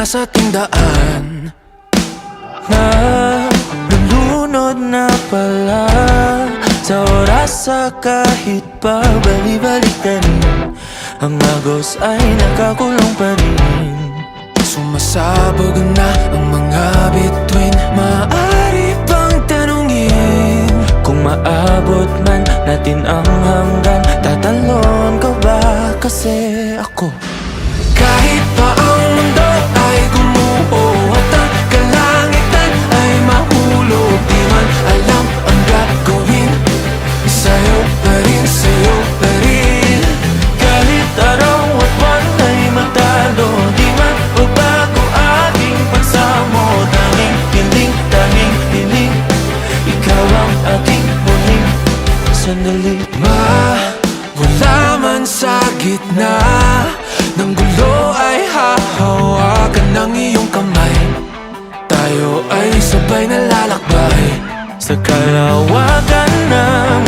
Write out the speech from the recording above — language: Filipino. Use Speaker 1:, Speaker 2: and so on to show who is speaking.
Speaker 1: sa ating daan na lulunod na pala sa oras sa kahit pa bali-balik ka rin. Ang agos ay nakakulong pa rin. Sumasabog na ang mga bituin. Maaari bang tanungin kung maabot man natin ang hanggan? Tatalon ka ba kasi ako? Kahit pa ang mundo ay gumuho at ang kalangitan ay mahulog, di man alam ang gagawin. Sa'yo pa rin, sa'yo pa rin. Kahit araw at buwan ay matalo, di man babago aking pagsamo. Tanging hiling, tanging hiling, ikaw ang aking muling sandali. Wala man sa gitna ng gulo ay hahawakan ng iyong kamay. Tayo ay sabay na lalakbay sa kalawakan ng